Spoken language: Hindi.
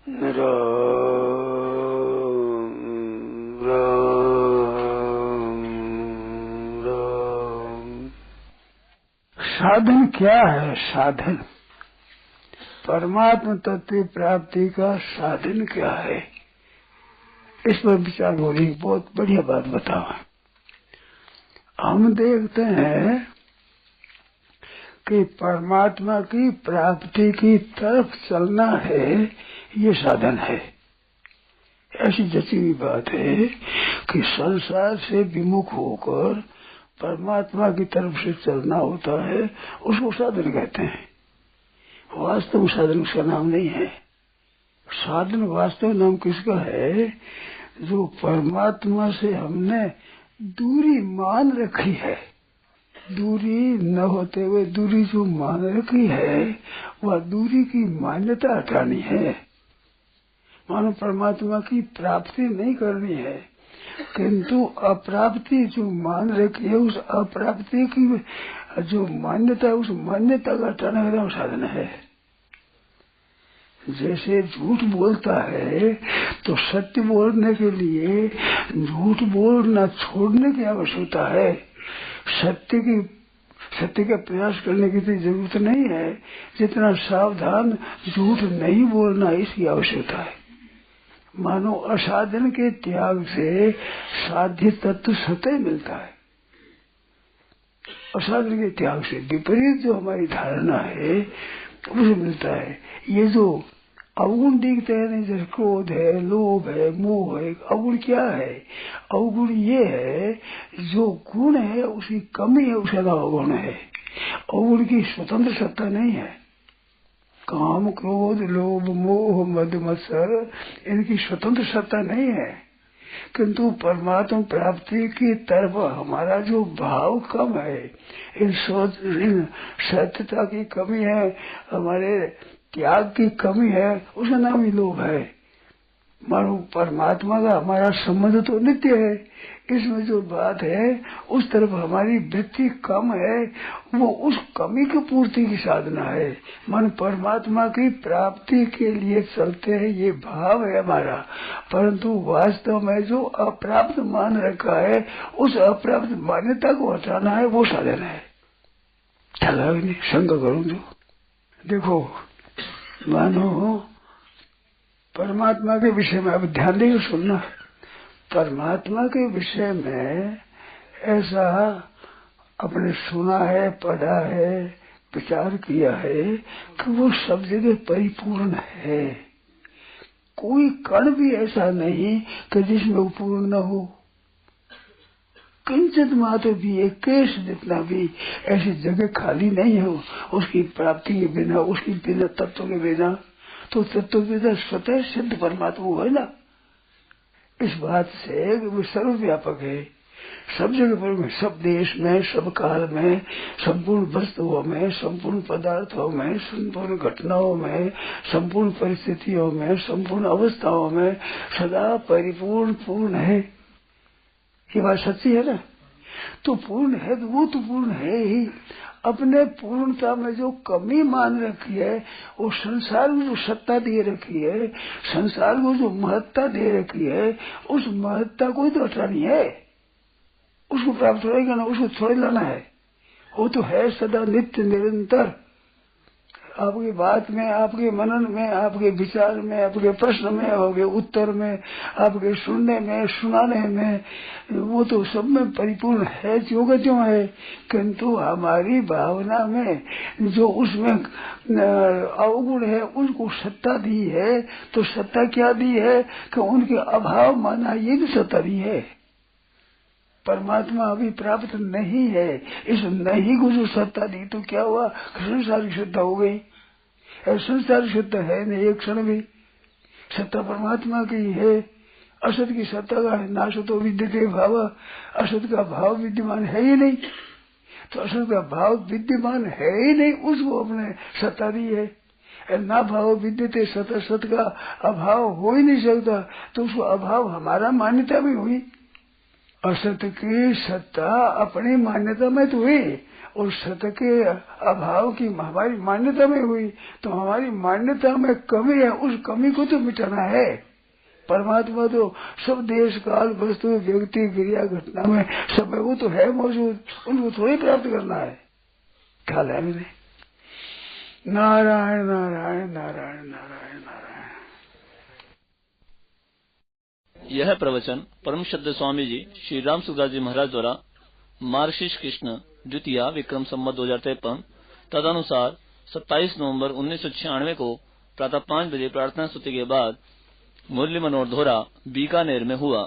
राम राम राम। साधन क्या है? साधन परमात्मा तत्व प्राप्ति का साधन क्या है? इस पर विचार हो रही। बहुत बढ़िया बात बताओ। हम देखते हैं कि परमात्मा की प्राप्ति की तरफ चलना है, ये साधन है। ऐसी जची हुई बात है कि संसार से विमुख होकर परमात्मा की तरफ से चलना होता है, उसको साधन कहते हैं। वास्तव में साधन उसका नाम नहीं है। साधन वास्तव नाम किसका है? जो परमात्मा से हमने दूरी मान रखी है, दूरी न होते हुए दूरी जो मान रखी है, वह दूरी की मान्यता हटानी है। मानो परमात्मा की प्राप्ति नहीं करनी है, किंतु अप्राप्ति जो मान रखी है, उस अप्राप्ति की जो मान्यता है, उस मान्यता का हटाना का साधन है। जैसे झूठ बोलता है तो सत्य बोलने के लिए झूठ बोलना छोड़ने की आवश्यकता है। सत्य का प्रयास करने की तो जरूरत नहीं है, जितना सावधान झूठ नहीं बोलना इसकी आवश्यकता है। मानो असाधन के त्याग से साध्य तत्व स्वतः मिलता है। असाधन के त्याग से विपरीत जो हमारी धारणा है उसे मिलता है। ये जो अवगुण दिखते हैं नहीं, जैसे क्रोध है, लोभ है, मोह है, अवगुण क्या है? अवगुण ये है जो गुण है उसकी कमी है, उसका अवगुण है। अवगुण की स्वतंत्र सत्ता नहीं है। काम, क्रोध, लोभ, मोह, मद, मत्सर, इनकी स्वतंत्र सत्ता नहीं है। किंतु परमात्मा प्राप्ति की तरफ हमारा जो भाव कम है, इन सत्यता की कमी है, हमारे त्याग की कमी है, उसका नाम ही लोभ है। मानो परमात्मा का हमारा संबंध तो नित्य है, इसमें जो बात है उस तरफ हमारी वृत्ति कम है, वो उस कमी की पूर्ति की साधना है। मन परमात्मा की प्राप्ति के लिए चलते हैं, ये भाव है हमारा, परंतु वास्तव में जो अप्राप्त मान रखा है, उस अप्राप्त मान्यता को हटाना है, वो साधन है। चला नहीं शंका करूं जो देखो, मानो परमात्मा के विषय में, अब ध्यान देकर सुनना, परमात्मा के विषय में ऐसा अपने सुना है, पढ़ा है, विचार किया है कि वो सब जगह परिपूर्ण है। कोई कण भी ऐसा नहीं कि जिसमें वो पूर्ण न हो। किंचित मात्र भी, एक केश जितना भी ऐसी जगह खाली नहीं है उसकी प्राप्ति के बिना, उसकी बिना तत्व के बिना। तो तत्व के बिना स्वतः सिद्ध परमात्मा है ना। इस बात से वो सर्वव्यापक है, सब जगह पर, सब देश में, सब काल में, संपूर्ण वस्तुओं में, संपूर्ण पदार्थों में, संपूर्ण घटनाओं में, संपूर्ण परिस्थितियों में, संपूर्ण अवस्थाओं में सदा परिपूर्ण पूर्ण है। ये बात सच्ची है ना। तो पूर्ण है तो वो तो पूर्ण है ही। अपने पूर्णता में जो कमी मान रखी है, वो संसार को जो सत्ता दे रखी है, संसार को जो महत्ता दे रखी है, उस महत्ता को ही तो हटानी है। उसको प्राप्त होगा ना, उसको थोड़े लाना है। वो तो है सदा नित्य निरंतर, आपकी बात में, आपके मनन में, आपके विचार में, आपके प्रश्न में, आपके उत्तर में, आपके सुनने में, सुनाने में, वो तो सब में परिपूर्ण है, जो का त्यों है। किंतु हमारी भावना में जो उसमें अवगुण है, उसको सत्ता दी है। तो सत्ता क्या दी है कि उनके अभाव माना, ये भी सत्ता दी है। परमात्मा अभी प्राप्त नहीं है, इस नहीं को जो सत्ता दी तो क्या हुआ? संसार शुद्ध हो गई। संसार शुद्ध है नहीं एक क्षण भी, सत्ता परमात्मा की है। असत की सत्ता का है, नाश तो विद्यते भाव, असत का भाव विद्यमान है ही नहीं। तो असत का भाव विद्यमान है ही नहीं, उसको अपने सत्ता दी है। ना भाव विद्यते सत, सत का अभाव हो ही नहीं सकता, तो उसको अभाव हमारा मान्यता भी हुई। असत की सत्ता अपनी मान्यता में तो हुई और सत के अभाव की हमारी मान्यता में हुई, तो हमारी मान्यता में कमी है, उस कमी को तो मिटाना है। परमात्मा तो सब देश काल वस्तु व्यक्ति क्रिया घटना में सब है, वो तो है मौजूद, उनको थोड़ी प्राप्त करना है। ख्याल है मैंने। नारायण नारायण नारायण नारायण नारायण। यह प्रवचन परम श्रद्धेय स्वामी जी श्री राम सुखदास जी महाराज द्वारा मार्गशीर्ष कृष्ण द्वितीया विक्रम संवत 2053 तदनुसार 27 नवंबर 1996 को प्रातः 5 बजे प्रार्थना स्तुति के बाद मुरली मनोहर धोरा बीकानेर में हुआ।